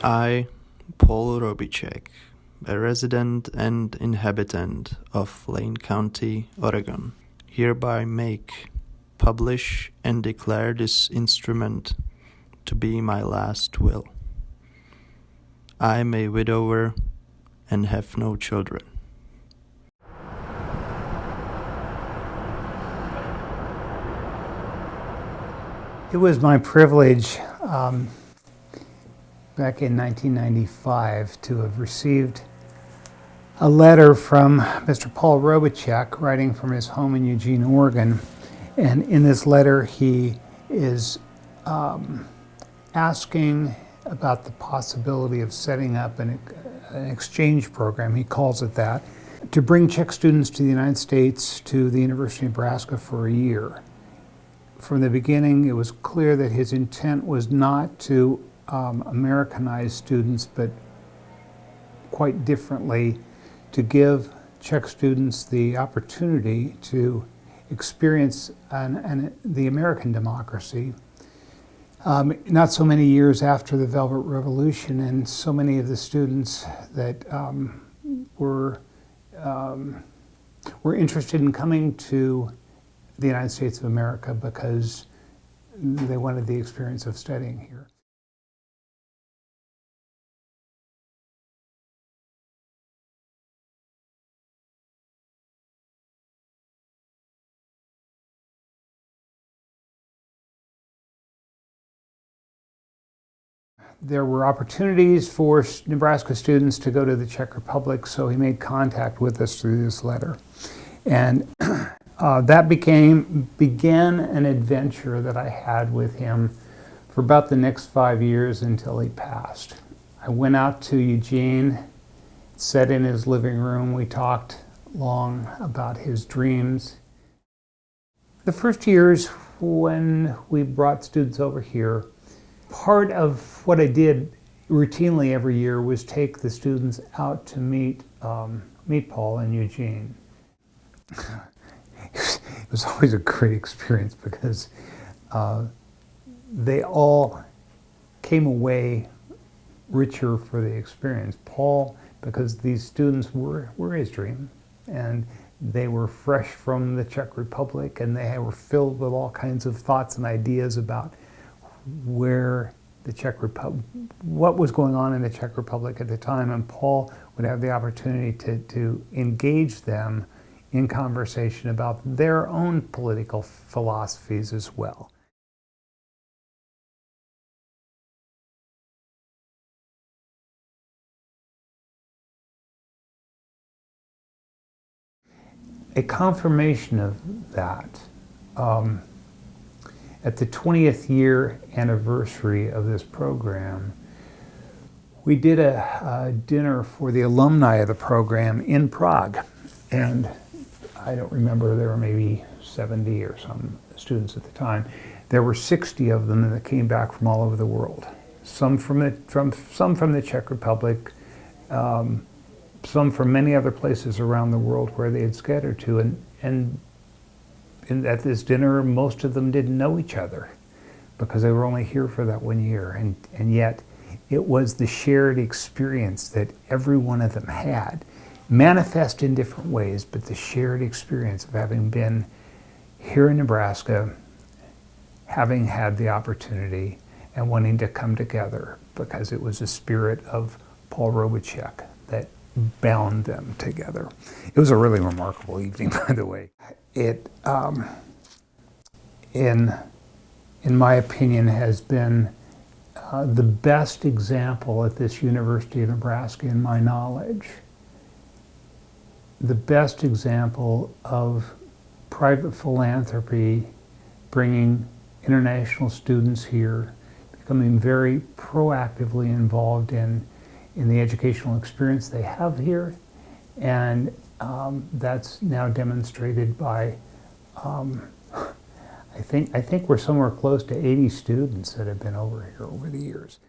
I, Paul Robitschek, a resident and inhabitant of Lane County, Oregon, hereby make, publish, and declare this instrument to be my last will. I am a widower and have no children. It was my privilege back in 1995 to have received a letter from Mr. Paul Robitschek, writing from his home in Eugene, Oregon. And in this letter, he is asking about the possibility of setting up an exchange program, he calls it that, to bring Czech students to the United States to the University of Nebraska for a year. From the beginning, it was clear that his intent was not to Americanize students, but quite differently, to give Czech students the opportunity to experience the American democracy. Not so many years after the Velvet Revolution, and so many of the students that were interested in coming to the United States of America because they wanted the experience of studying here. There were opportunities for Nebraska students to go to the Czech Republic, so he made contact with us through this letter. And that began an adventure that I had with him for about the next 5 years until he passed. I went out to Eugene, sat in his living room. We talked long about his dreams. The first years when we brought students over here, part of what I did routinely every year was take the students out to meet Paul in Eugene. It was always a great experience because they all came away richer for the experience. Paul, because these students were his dream, and they were fresh from the Czech Republic, and they were filled with all kinds of thoughts and ideas about where the Czech Republic, what was going on in the Czech Republic at the time, and Paul would have the opportunity to engage them in conversation about their own political philosophies as well. A confirmation of that, at the 20th year anniversary of this program, we did a dinner for the alumni of the program in Prague. And I don't remember, there were maybe 70 or some students at the time. There were 60 of them that came back from all over the world. Some from the Czech Republic, some from many other places around the world where they had scattered to. And at this dinner, most of them didn't know each other because they were only here for that 1 year. And yet, it was the shared experience that every one of them had, manifest in different ways, but the shared experience of having been here in Nebraska, having had the opportunity, and wanting to come together because it was the spirit of Paul Robitschek that bound them together. It was a really remarkable evening, by the way. It, in my opinion, has been the best example at this University of Nebraska, in my knowledge, the best example of private philanthropy bringing international students here, becoming very proactively involved in the educational experience they have here, and that's now demonstrated by, I think we're somewhere close to 80 students that have been over here over the years.